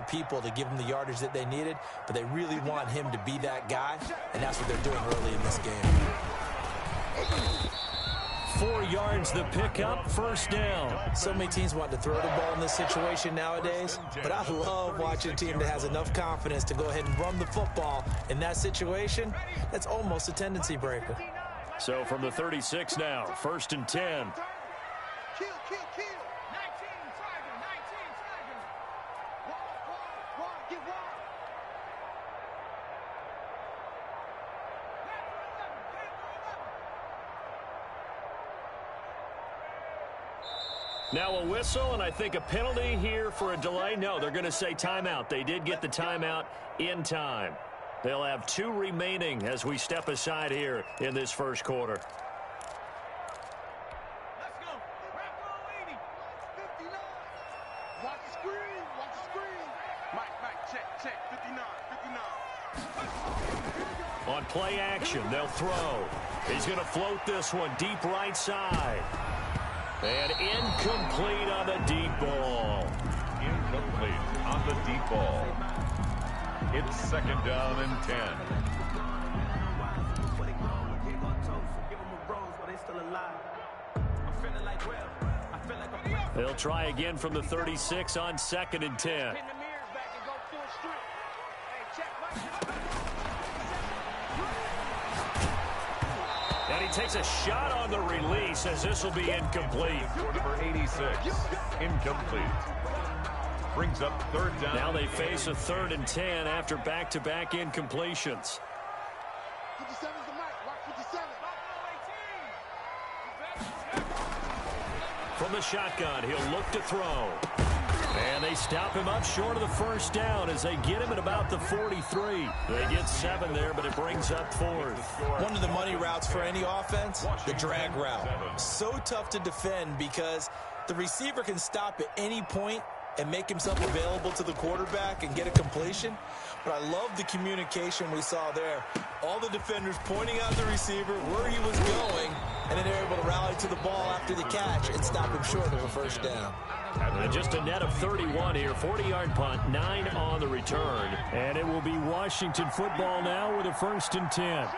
people to give them the yardage that they needed, but they really want him to be that guy, and that's what they're doing early in this game. 4 yards the pickup, first down. So many teams want to throw the ball in this situation nowadays, but I love watching a team that has enough confidence to go ahead and run the football in that situation. That's almost a tendency breaker. So from the 36 now, first and 10. Kill. 19 target. Wide, get wide. Now a whistle, and I think a penalty here for a delay. No, they're going to say timeout. They did get the timeout in time. They'll have 2 remaining as we step aside here in this first quarter. Let's go. Wrap on 80. 59. Watch the screen. Mike, check. 59. On play action, they'll throw. He's going to float this one deep right side. And incomplete on the deep ball. Incomplete on the deep ball. It's second down and 10. They'll try again from the 36 on second and 10. And he takes a shot on the release as this will be incomplete. Number 86, incomplete. Brings up third down. Now they face a 3rd and 10 after back-to-back incompletions. 57's the mic. Watch 57. From the shotgun, he'll look to throw. And they stop him up short of the first down as they get him at about the 43. They get 7 there, but it brings up 4th. One of the money routes for any offense, the drag route. So tough to defend because the receiver can stop at any point and make himself available to the quarterback and get a completion. But I love the communication we saw there. All the defenders pointing out the receiver where he was going, and then they're able to rally to the ball after the catch and stop him short of a first down. And just a net of 31 here, 40-yard punt, 9 on the return. And it will be Washington football now with a 1st and 10.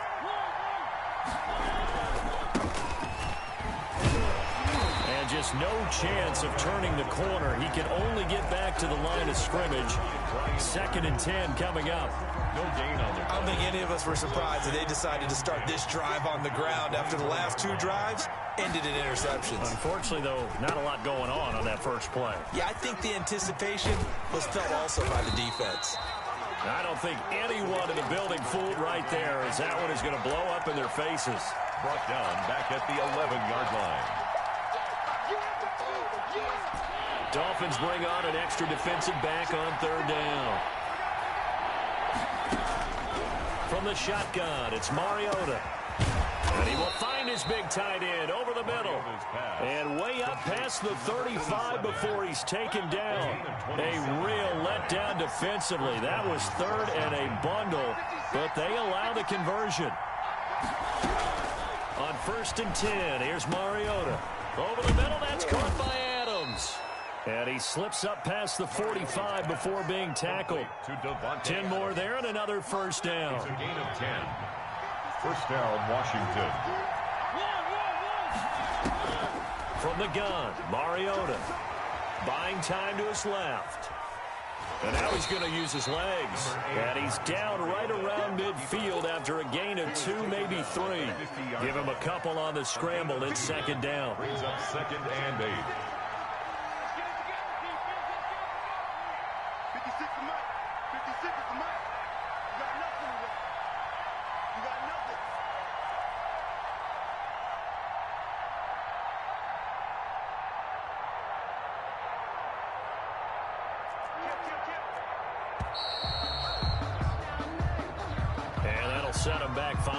And just no chance of turning the corner. He can only get back to the line of scrimmage. 2nd and 10 coming up. No gain on the I don't think any of us were surprised that they decided to start this drive on the ground after the last 2 drives ended in interceptions. Unfortunately, though, not a lot going on that first play. Yeah, I think the anticipation was felt also by the defense. I don't think anyone in the building fooled right there, as that one is going to blow up in their faces. brought down back at the 11-yard line. Dolphins bring on an extra defensive back on 3rd down. From the shotgun, it's Mariota. And he will find his big tight end over the middle. And way up past the 35 before he's taken down. A real letdown defensively. That was 3rd and a bundle, but they allow the conversion. On 1st and 10, here's Mariota. Over the middle, that's caught by Adams. And he slips up past the 45 before being tackled. 10 more there and another 1st down. It's a gain of 10. First down, Washington. From the gun, Mariota. Buying time to his left. And now he's going to use his legs. And he's down right around midfield after a gain of 2, maybe 3. Give him a couple on the scramble. It's 2nd down. Brings up 2nd and 8. 56 is Mike. 56 is Mike. You got nothing with it. You got nothing. And that'll set him back 5.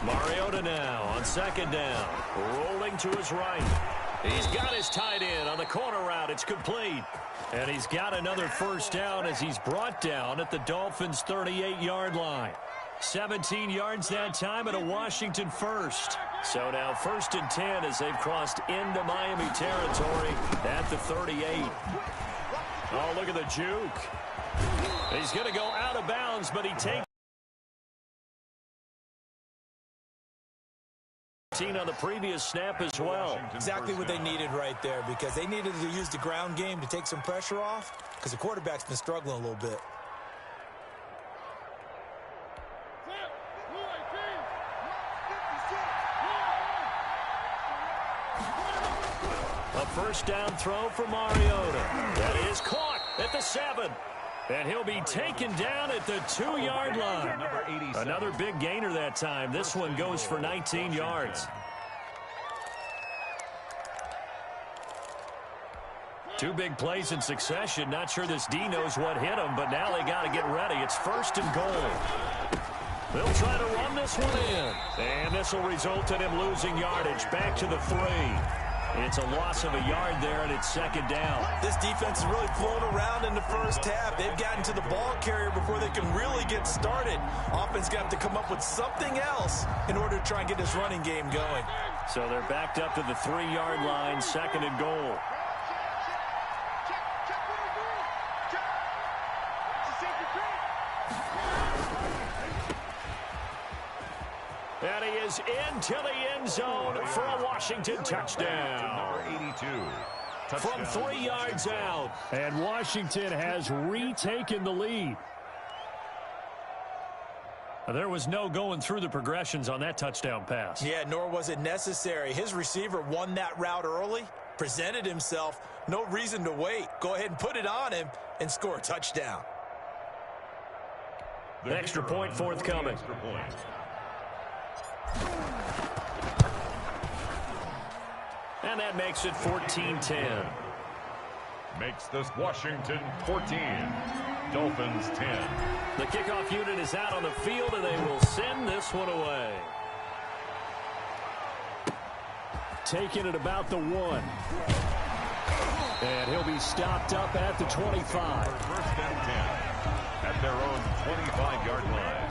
Mariota now on 2nd down. Rolling to his right. He's got his tight end on the corner route. It's complete. And he's got another first down as he's brought down at the Dolphins' 38-yard line. 17 yards that time and a Washington first. So now 1st and 10 as they've crossed into Miami territory at the 38. Oh, look at the juke. He's going to go out of bounds, but he takes on the previous snap as well. Exactly what they needed right there, because they needed to use the ground game to take some pressure off, because the quarterback's been struggling a little bit. A first down throw for Mariota. That is caught at the 7. And he'll be taken down at the 2-yard line. Another big gainer that time. This one goes for 19 yards. Two big plays in succession. Not sure this D knows what hit him, but now they got to get ready. It's 1st and goal. They'll try to run this one in. And this will result in him losing yardage. Back to the 3. It's a loss of a yard there, and it's 2nd down. This defense is really flown around in the first half. They've gotten to the ball carrier before they can really get started. Offense got to come up with something else in order to try and get this running game going. So they're backed up to the 3-yard line, 2nd and goal. And he is into the end zone for a Washington touchdown. Number 82. From 3 yards out. And Washington has retaken the lead. There was no going through the progressions on that touchdown pass. Yeah, nor was it necessary. His receiver won that route early, presented himself. No reason to wait. Go ahead and put it on him and score a touchdown. The extra point forthcoming. Extra point. And that makes it 14-10. Makes this Washington 14. Dolphins 10. The kickoff unit is out on the field, and they will send this one away. Taking it about the 1. And he'll be stopped up at the 25. First and 10 at their own 25-yard line.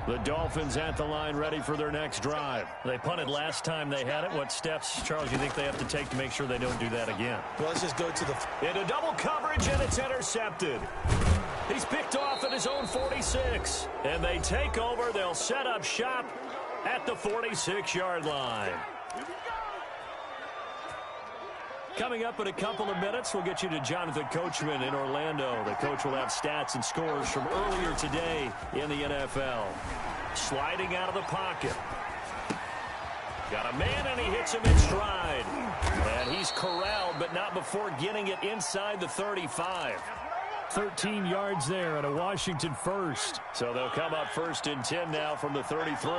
The Dolphins at the line ready for their next drive. They punted last time they had it. What steps, Charles, you think they have to take to make sure they don't do that again? Well, let's just go to the... Into double coverage, and it's intercepted. He's picked off at his own 46. And they take over. They'll set up shop at the 46-yard line. Coming up in a couple of minutes, we'll get you to Jonathan Coachman in Orlando. The coach will have stats and scores from earlier today in the NFL. Sliding out of the pocket. Got a man, and he hits him in stride. And he's corralled, but not before getting it inside the 35. 13 yards there and a Washington first. So they'll come up 1st and 10 now from the 33.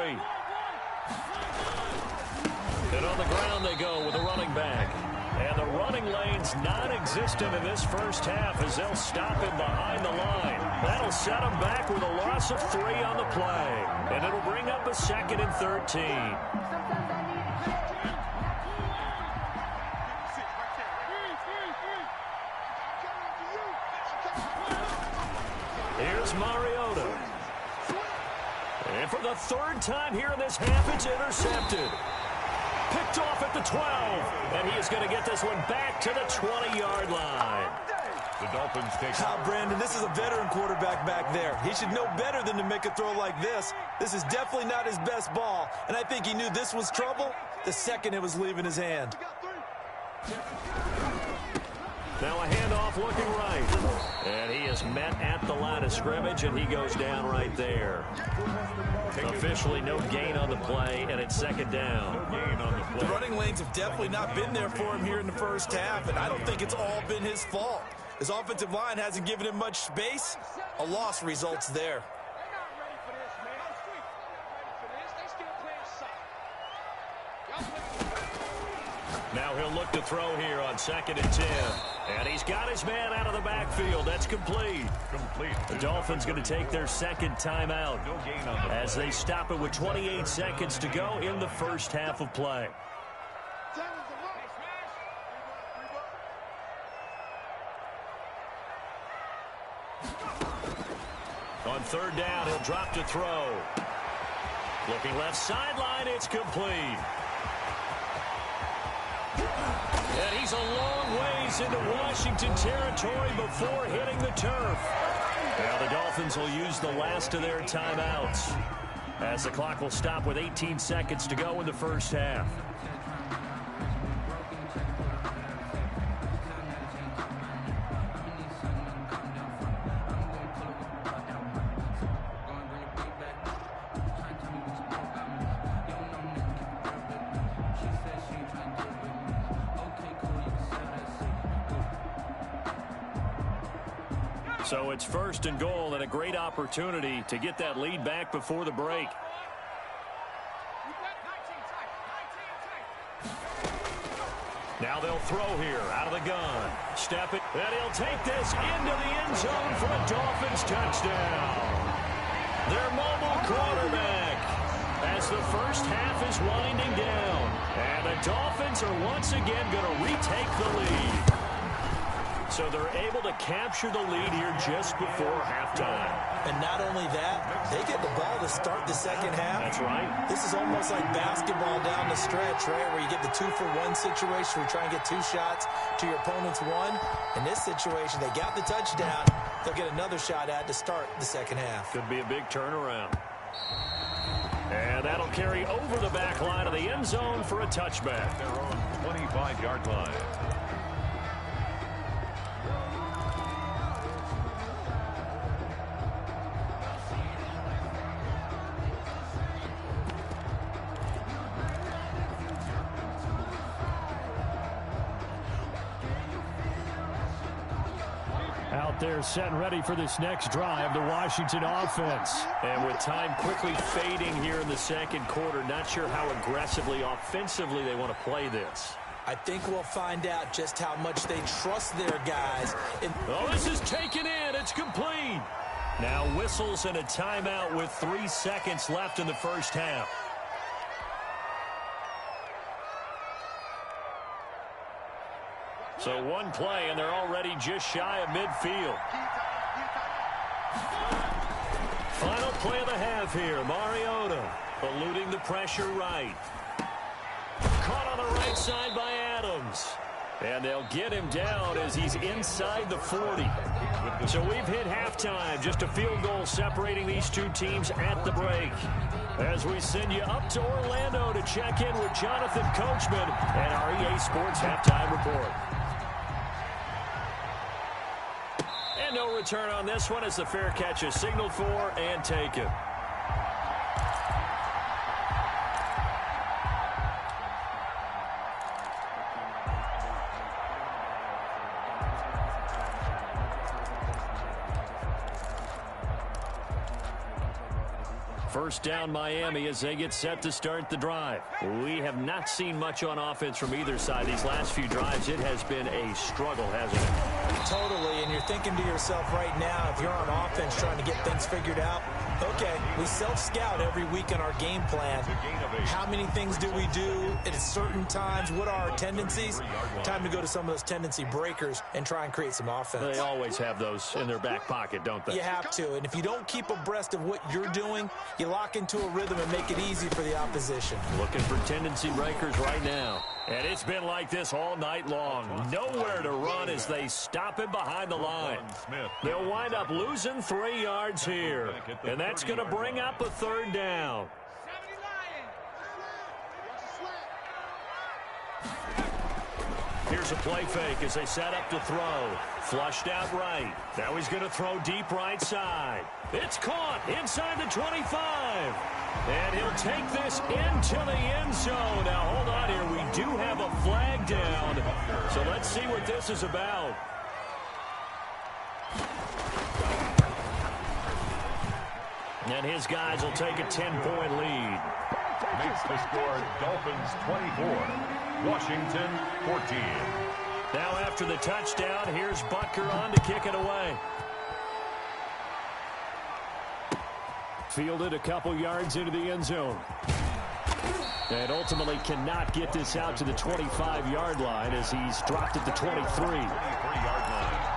And on the ground they go with a running back. And the running lane's non-existent in this first half as they'll stop him behind the line. That'll set him back with a loss of 3 on the play. And it'll bring up a 2nd and 13. Here's Mariota. And for the 3rd time here in this half, it's intercepted. Picked off at the 12. And he is going to get this one back to the 20-yard line. The Dolphins take... Brandon, this is a veteran quarterback back there. He should know better than to make a throw like this. This is definitely not his best ball. And I think he knew this was trouble the second it was leaving his hand. Now a handoff looking right. And he is met at the line of scrimmage, and he goes down right there. Officially no gain on the play, and it's 2nd down. No gain on the play. The running lanes have definitely not been there for him here in the first half, and I don't think it's all been his fault. His offensive line hasn't given him much space. A loss results there. Now he'll look to throw here on 2nd and 10. And he's got his man out of the backfield. That's complete. The Dolphins going to take their second timeout as they stop it with 28 seconds to go in the first half of play. On third down, he'll drop to throw. Looking left sideline, it's complete. And he's a long ways into Washington territory before hitting the turf. Now the Dolphins will use the last of their timeouts as the clock will stop with 18 seconds to go in the first half. So it's first and goal and a great opportunity to get that lead back before the break. Now they'll throw here out of the gun. Step it, and he'll take this into the end zone for a Dolphins touchdown. Their mobile quarterback as the first half is winding down. And the Dolphins are once again going to retake the lead. So they're able to capture the lead here just before halftime. And not only that, they get the ball to start the second half. That's right. This is almost like basketball down the stretch, right, where you get the 2-for-1 situation where you try and get 2 shots to your opponent's 1. In this situation, they got the touchdown. They'll get another shot at to start the second half. Could be a big turnaround. And that'll carry over the back line of the end zone for a touchback. They're on 25-yard line. Out there set and ready for this next drive, the Washington offense. And with time quickly fading here in the second quarter, not sure how aggressively, offensively they want to play this. I think we'll find out just how much they trust their guys. Oh, this is taken in. It's complete. Now whistles and a timeout with 3 seconds left in the first half. So one play, and they're already just shy of midfield. Final play of the half here. Mariota eluding the pressure right. Caught on the right side by Adams. And they'll get him down as he's inside the 40. So we've hit halftime. Just a field goal separating these two teams at the break. As we send you up to Orlando to check in with Jonathan Coachman and our EA Sports Halftime Report. And no return on this one as the fair catch is signaled for and taken. First down Miami as they get set to start the drive. We have not seen much on offense from either side. These last few drives, it has been a struggle, hasn't it? Totally, and you're thinking to yourself right now, if you're on offense trying to get things figured out, okay, we self-scout every week in our game plan. How many things do we do at certain times? What are our tendencies? Time to go to some of those tendency breakers and try and create some offense. They always have those in their back pocket, don't they? You have to, and if you don't keep abreast of what you're doing, you lock into a rhythm and make it easy for the opposition. Looking for tendency breakers right now. And it's been like this all night long. Nowhere to run as they stop him behind the line. They'll wind up losing 3 yards here. And that's going to bring up a third down. Here's a play fake as they set up to throw. Flushed out right. Now he's going to throw deep right side. It's caught inside the 25. And he'll take this into the end zone. Now, hold on here. We do have a flag down. So let's see what this is about. And his guys will take a 10-point lead. Makes the score Dolphins 24, Washington 14. Now after the touchdown, here's Butker on to kick it away. Fielded a couple yards into the end zone. And ultimately cannot get this out to the 25-yard line as he's dropped at the 23. 23-yard line.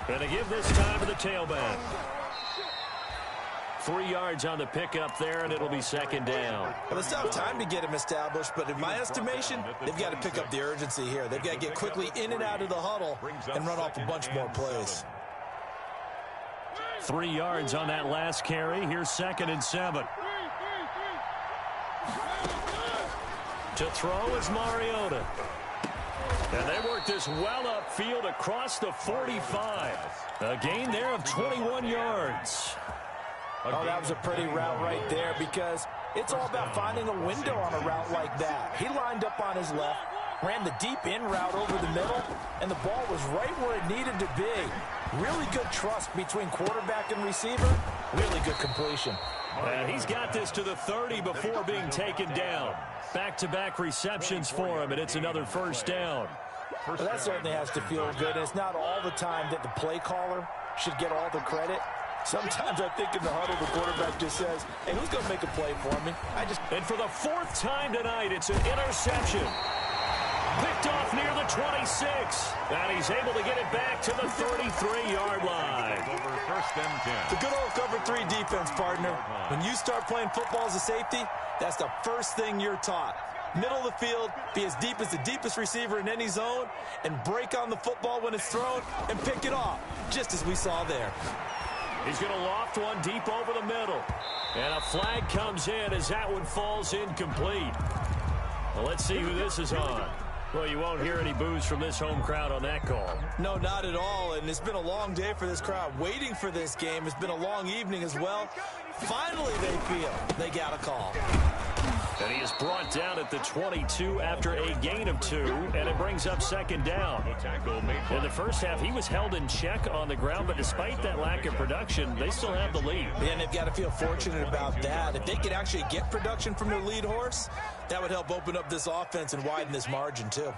And to give this time to the tailback. 3 yards on the pickup there, and it'll be second down. Well, they still have time to get him established, but in my estimation, they've got to pick up the urgency here. They've got to get quickly in and out of the huddle and run off a bunch more plays. 3 yards on that last carry. Here's 2nd and 7. To throw is Mariota. And they work this well upfield across the 45. A gain there of 21 yards. Oh, that was a pretty route right there because it's all about finding a window on a route like that. He lined up on his left, ran the deep in route over the middle, and the ball was right where it needed to be. Really good trust between quarterback and receiver. Really good completion. And he's got this to the 30 before being taken down. Back-to-back receptions for him, and it's another first down. Well, that certainly has to feel good. It's not all the time that the play caller should get all the credit. Sometimes I think in the huddle, the quarterback just says, hey, who's going to make a play for me? And for the 4th time tonight, it's an interception. Picked off near the 26. And he's able to get it back to the 33-yard line. Over 1st and 10. The good old cover 3 defense, partner. When you start playing football as a safety, that's the first thing you're taught. Middle of the field, be as deep as the deepest receiver in any zone, and break on the football when it's thrown and pick it off, just as we saw there. He's going to loft one deep over the middle. And a flag comes in as that one falls incomplete. Well, let's see who this is on. Well, you won't hear any boos from this home crowd on that call. No, not at all, and it's been a long day for this crowd waiting for this game. It's been a long evening as well. Finally, they feel they got a call. And he is brought down at the 22 after a gain of 2, and it brings up 2nd down. In the first half, he was held in check on the ground, but despite that lack of production, they still have the lead. And they've got to feel fortunate about that. If they could actually get production from their lead horse, that would help open up this offense and widen this margin, too.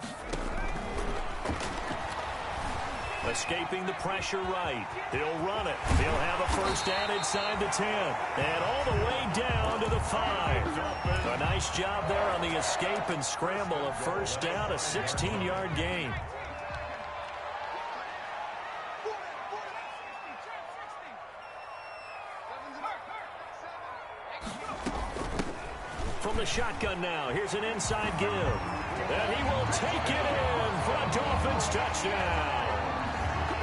Escaping the pressure right. He'll run it. He'll have a first down inside the 10. And all the way down to the 5. A nice job there on the escape and scramble. A first down, a 16-yard gain. From the shotgun now, here's an inside give. And he will take it in for a Dolphins touchdown.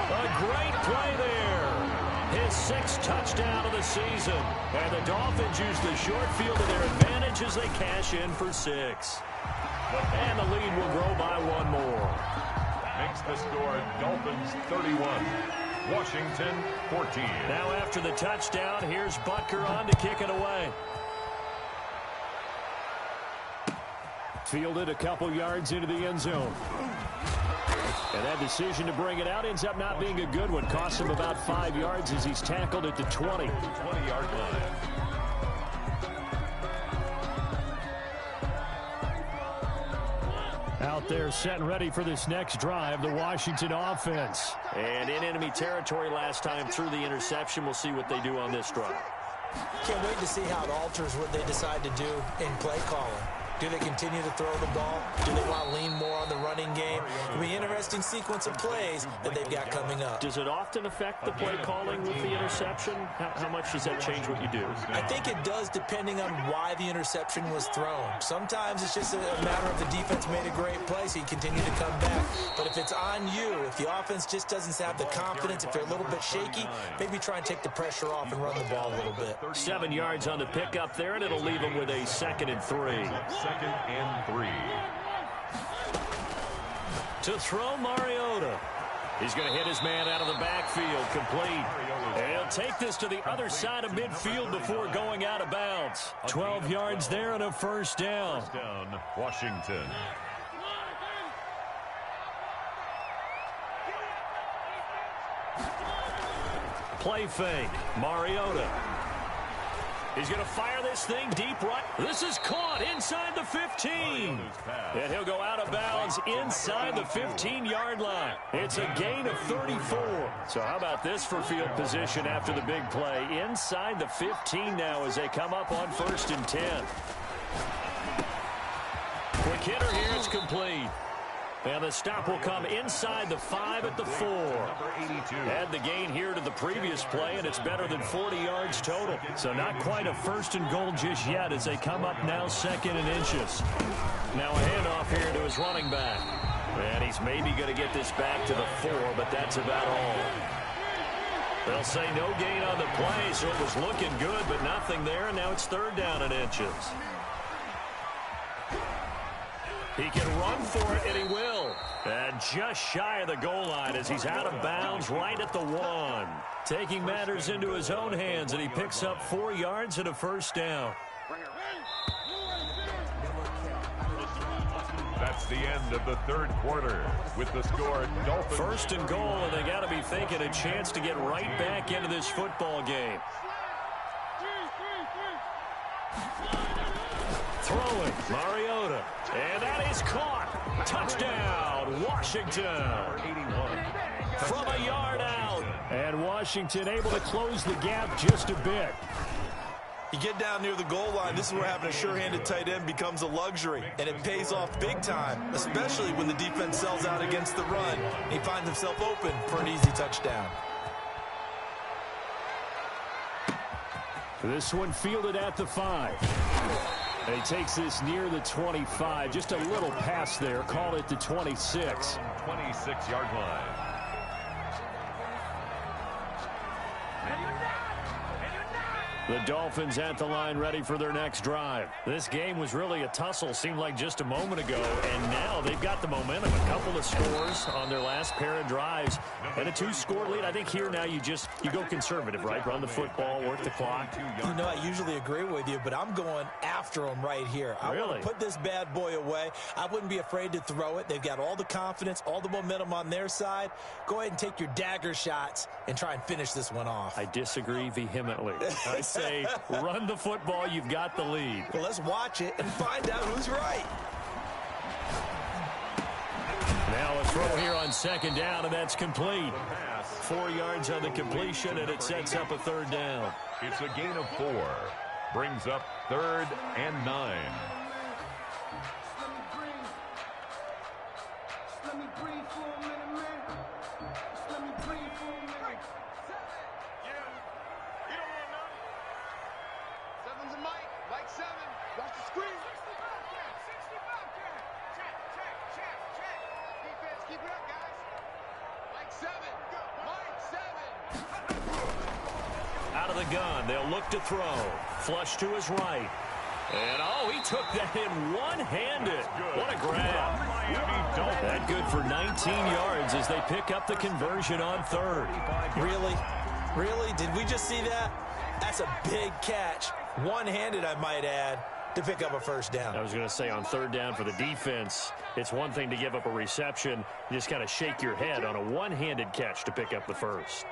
A great play there. His 6th touchdown of the season. And the Dolphins use the short field to their advantage as they cash in for 6. And the lead will grow by 1 more. Makes the score Dolphins 31. Washington 14. Now after the touchdown, here's Butker on to kick it away. Fielded a couple yards into the end zone. And that decision to bring it out ends up not being a good one. Costs him about 5 yards as he's tackled at the 20. 20-yard line. Out there set and ready for this next drive, the Washington offense. And in enemy territory last time through the interception. We'll see what they do on this drive. Can't wait to see how it alters what they decide to do in play calling. Do they continue to throw the ball? Do they want to lean more on the running game? It'll be an interesting sequence of plays that they've got coming up. Does it often affect the play calling with the interception? How much does that change what you do? I think it does depending on why the interception was thrown. Sometimes it's just a matter of the defense made a great play, so you continue to come back. But if it's on you, if the offense just doesn't have the confidence, if they're a little bit shaky, maybe try and take the pressure off and run the ball a little bit. 7 yards on the pickup there, and it'll leave them with a 2nd and 3. 2nd and 3. To throw Mariota. He's going to hit his man out of the backfield, complete. And he'll take this to the other side of midfield before going out of bounds. 12 yards there and a first down. First down, Washington. Play fake. Mariota. He's going to fire this thing deep right. This is caught inside the 15. And he'll go out of bounds inside the 15-yard line. It's a gain of 34. So how about this for field position after the big play? Inside the 15 now as they come up on 1st and 10. Quick hitter here. It's complete. And the stop will come inside the 5 at the 4. Add the gain here to the previous play, and it's better than 40 yards total. So not quite a 1st and goal just yet as they come up now 2nd and inches. Now a handoff here to his running back. And he's maybe going to get this back to the 4, but that's about all. They'll say no gain on the play, so it was looking good, but nothing there, and now it's 3rd down and inches. He can run for it, and he will. And just shy of the goal line as he's out of bounds right at the 1. Taking matters into his own hands, and he picks up 4 yards and a 1st down. That's the end of the 3rd quarter with the score Dolphins. 1st and goal, and they got to be thinking a chance to get right back into this football game. Throwing, Mariota. And that is caught. Touchdown, Washington. From a yard out. And Washington able to close the gap just a bit. You get down near the goal line, this is where having a sure-handed tight end becomes a luxury, and it pays off big time, especially when the defense sells out against the run. He finds himself open for an easy touchdown. This one fielded at the 5. And he takes this near the 25. Just a little pass there. Call it the 26. 26-yard line. The Dolphins at the line ready for their next drive. This game was really a tussle, seemed like just a moment ago, and now they've got the momentum. A couple of scores on their last pair of drives, and a 2-score lead. I think here now you go conservative, right? Run the football, work the clock. You know, I usually agree with you, but I'm going after them right here. I want to put this bad boy away. I wouldn't be afraid to throw it. They've got all the confidence, all the momentum on their side. Go ahead and take your dagger shots and try and finish this one off. I disagree vehemently. I say run the football. You've got the lead. Well, let's watch it and find out who's right. Now a throw here on 2nd down, and that's complete. 4 yards on the completion, and it sets up a 3rd down. It's a gain of 4. Brings up 3rd and 9. Out of the gun, they'll look to throw. Flush to his right. And, oh, he took that in one-handed. What a grab. That good for 19 yards as they pick up the conversion on 3rd. Really? Really? Did we just see that? That's a big catch. One-handed, I might add, to pick up a 1st down. I was going to say on 3rd down for the defense, it's one thing to give up a reception. You just kind of shake your head on a one-handed catch to pick up the 1st.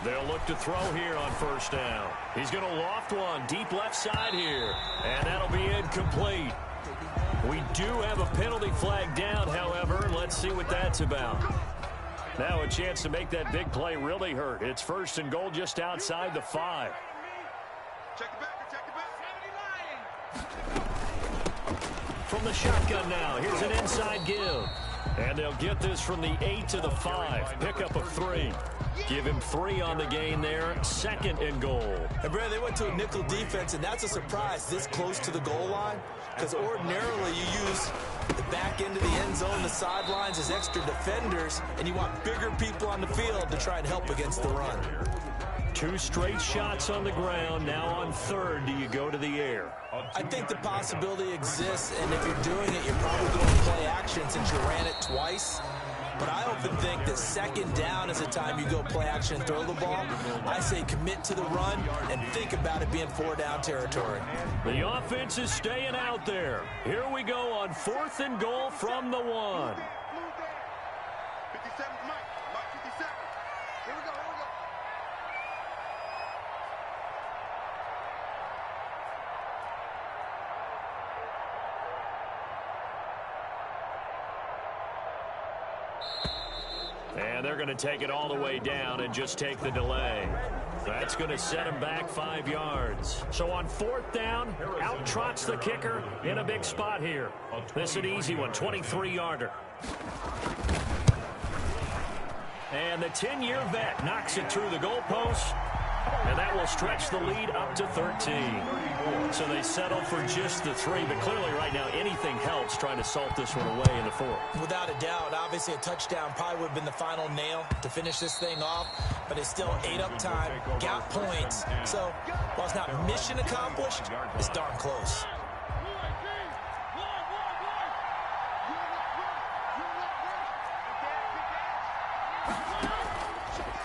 They'll look to throw here on 1st down. He's going to loft one deep left side here. And that'll be incomplete. We do have a penalty flag down, however. Let's see what that's about. Now a chance to make that big play really hurt. It's 1st and goal just outside the 5. From the shotgun now, here's an inside give. And they'll get this from the 8 to the 5. Pick up a 3. Give him 3 on the gain there. 2nd and goal. And Brad, they went to a nickel defense, and that's a surprise this close to the goal line. Because ordinarily you use the back end of the end zone, the sidelines as extra defenders, and you want bigger people on the field to try and help against the run. 2 straight shots on the ground. Now on 3rd, do you go to the air? I think the possibility exists, and if you're doing it, you're probably going to play action since you ran it twice. But I often think that 2nd down is the time you go play action and throw the ball. I say commit to the run and think about it being 4-down territory. The offense is staying out there. Here we go on 4th and goal from the 1. 57's Mike. Mike 57. Here we go, here we go. And they're going to take it all the way down and just take the delay. That's going to set him back 5 yards. So on 4th down, out trots the kicker in a big spot here. This is an easy one, 23-yarder. And the 10-year vet knocks it through the goalpost. And that will stretch the lead up to 13. So they settle for just the 3. But clearly right now anything helps trying to salt this one away in the 4th. Without a doubt, obviously a touchdown probably would have been the final nail to finish this thing off. But it's still 8 up time, got points. So while it's not mission accomplished, it's darn close.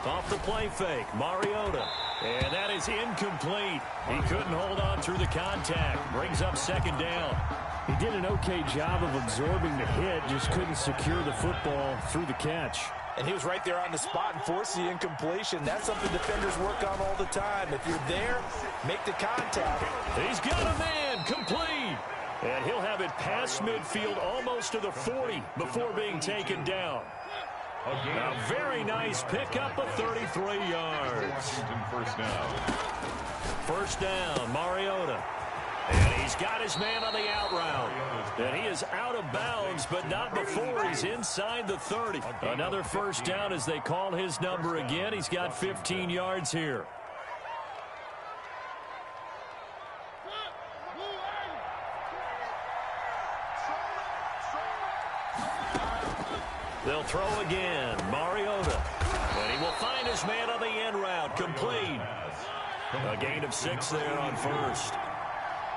Off the play fake, Mariota. And that is incomplete. He couldn't hold on through the contact. Brings up 2nd down. He did an okay job of absorbing the hit, just couldn't secure the football through the catch. And he was right there on the spot and forced the incompletion. That's something defenders work on all the time. If you're there, make the contact. He's got a man, complete. And he'll have it past midfield almost to the 40 before being taken down. A very nice pickup of 33 yards. First down, Mariota. And he's got his man on the out route. And he is out of bounds, but not before he's inside the 30. Another first down as they call his number again. He's got 15 yards here. They'll throw again. Mariota. And he will find his man on the end route. Complete. A gain of 6 there on first.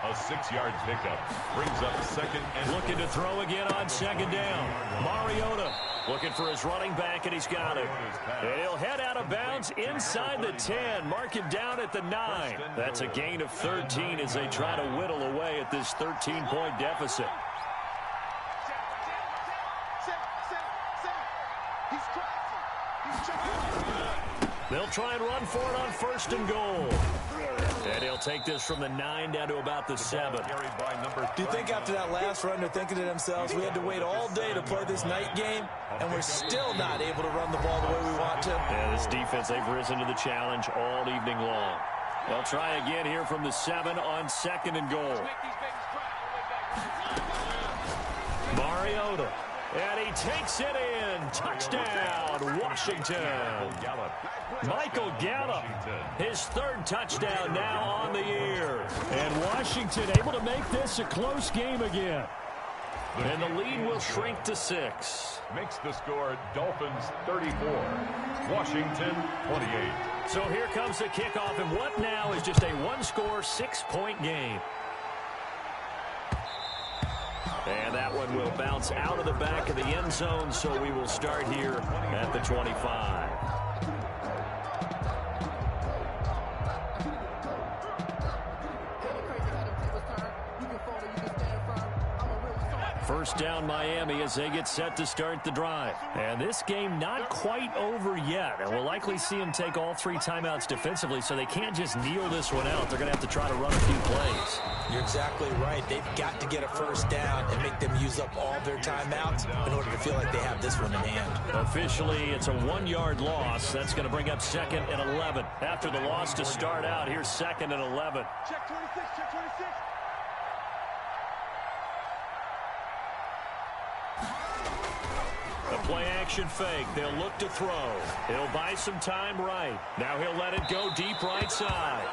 A 6-yard pickup brings up 2nd and looking to throw again on 2nd down. Mariota looking for his running back, and he's got it. And he'll head out of bounds inside the 10. Mark him down at the 9. That's a gain of 13 as they try to whittle away at this 13-point deficit. They'll try and run for it on 1st and goal. And he'll take this from the 9 down to about the 7. Do you think after that last run they're thinking to themselves, we had to wait all day to play this night game, and we're still not able to run the ball the way we want to? Yeah, this defense, they've risen to the challenge all evening long. They'll try again here from the 7 on 2nd and goal. Mariota. And he takes it in. Touchdown, Washington. Michael Gallup, his 3rd touchdown now on the year. And Washington able to make this a close game again. And the lead will shrink to 6. Makes the score Dolphins 34, Washington 28. So here comes the kickoff, and what now is just a 1-score, 6-point game. And that one will bounce out of the back of the end zone, so we will start here at the 25. First down Miami as they get set to start the drive. And this game not quite over yet. And we'll likely see them take all 3 timeouts defensively, so they can't just kneel this one out. They're going to have to try to run a few plays. You're exactly right. They've got to get a first down and make them use up all their timeouts in order to feel like they have this one in hand. Officially, it's a 1-yard loss. That's going to bring up 2nd and 11. After the loss to start out, here's 2nd and 11. Check 26, check 26. A play-action fake. They'll look to throw. He'll buy some time right. Now he'll let it go deep right side.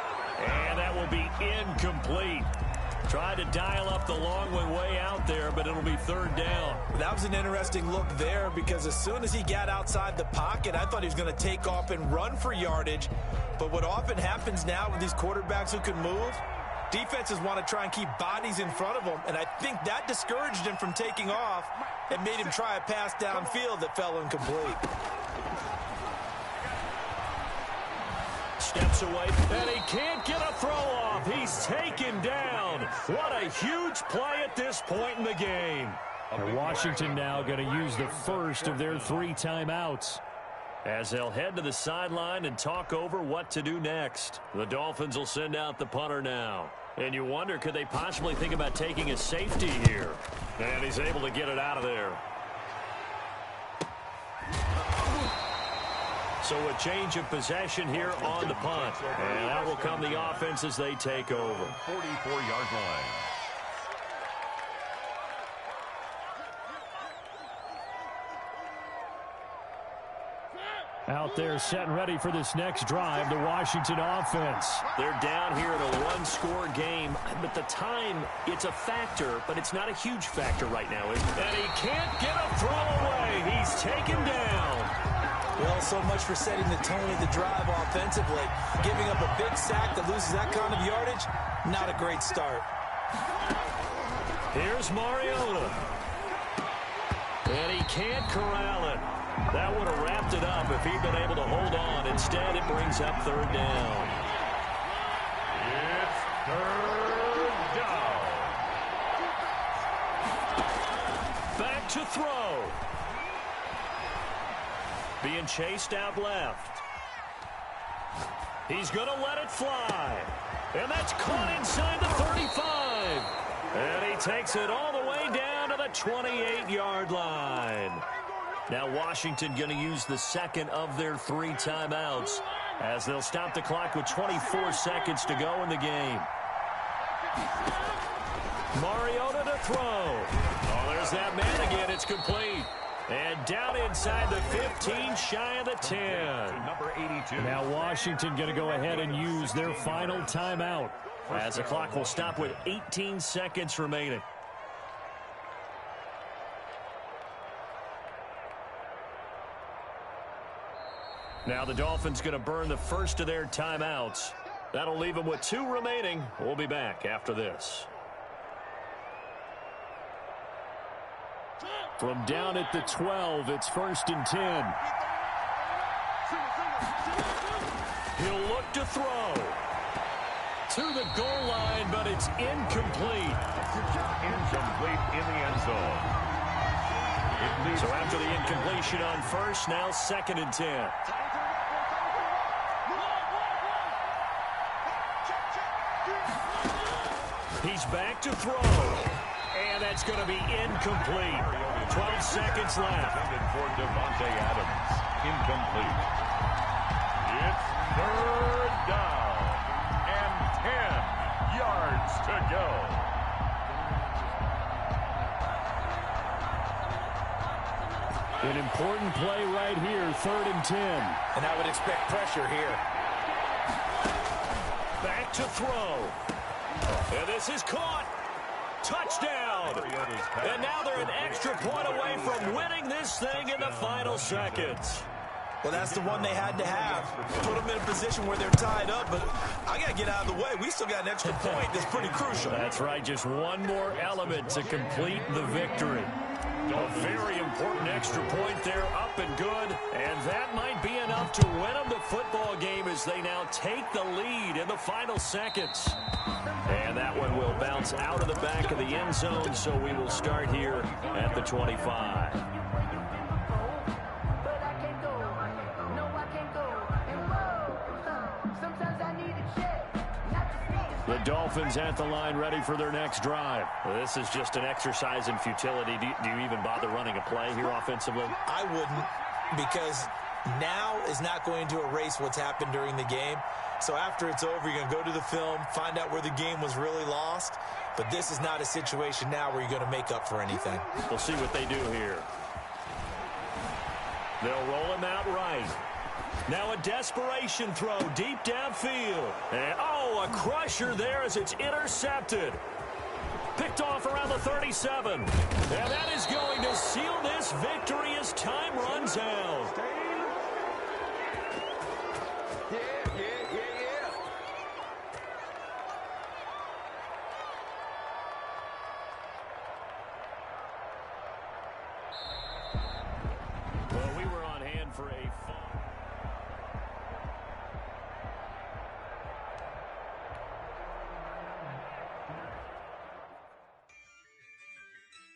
And that will be incomplete. Tried to dial up the long way out there, but it'll be 3rd down. That was an interesting look there because as soon as he got outside the pocket, I thought he was going to take off and run for yardage. But what often happens now with these quarterbacks who can move, defenses want to try and keep bodies in front of them, and I think that discouraged him from taking off and made him try a pass downfield that fell incomplete. Steps away, and he can't get a throw off. He's taken down. What a huge play at this point in the game. And Washington now going to use the first of their 3 timeouts, as they'll head to the sideline and talk over what to do next. The Dolphins will send out the punter now. And you wonder, could they possibly think about taking a safety here? And he's able to get it out of there. So a change of possession here on the punt. And out will come the offense as they take over. 44-yard line. out there set and ready for this next drive, the Washington offense. They're down here in a one-score game, but the time, it's a factor, but it's not a huge factor right now. And he can't get a throw away. He's taken down. Well, so much for setting the tone of the drive offensively. Giving up a big sack that loses that kind of yardage, not a great start. Here's Mariota. And he can't corral it. That would have wrapped it up if he'd been able to hold on. Instead, it brings up third down. It's third down. Back to throw. Being chased out left. He's going to let it fly. And that's caught inside the 35. And he takes it all the way down to the 28-yard line. Now Washington going to use the second of their 3 timeouts as they'll stop the clock with 24 seconds to go in the game. Mariota to throw. Oh, there's that man again. It's complete. And down inside the 15, shy of the 10. Number 82. Now Washington going to go ahead and use their final timeout, as the clock will stop with 18 seconds remaining. Now the Dolphins going to burn the first of their timeouts. That'll leave them with 2 remaining. We'll be back after this. From down at the 12, it's 1st and 10. He'll look to throw. To the goal line, but it's incomplete. Incomplete in the end zone. So after the incompletion on first, now 2nd and 10. He's back to throw. And that's going to be incomplete. 12 seconds left. For Devontae Adams. Incomplete. It's third down. And 10 yards to go. An important play right here, 3rd and 10. And I would expect pressure here. Back to throw. And this is caught. Touchdown. And now they're an extra point away from winning this thing in the final seconds. Well, that's the one they had to have. Put them in a position where they're tied up, but I got to get out of the way. We still got an extra point that's pretty crucial. That's right, just one more element to complete the victory. A very important extra point there, up and good, and that might be enough to win them the football game as they now take the lead in the final seconds. And that one will bounce out of the back of the end zone, so we will start here at the 25. The Dolphins at the line ready for their next drive. This is just an exercise in futility. Do you even bother running a play here offensively? I wouldn't, because now is not going to erase what's happened during the game. So after it's over, you're going to go to the film, find out where the game was really lost. But this is not a situation now where you're going to make up for anything. We'll see what they do here. They'll roll him out right. Now a desperation throw deep downfield. And, a crusher there as it's intercepted. Picked off around the 37. And that is going to seal this victory as time runs out.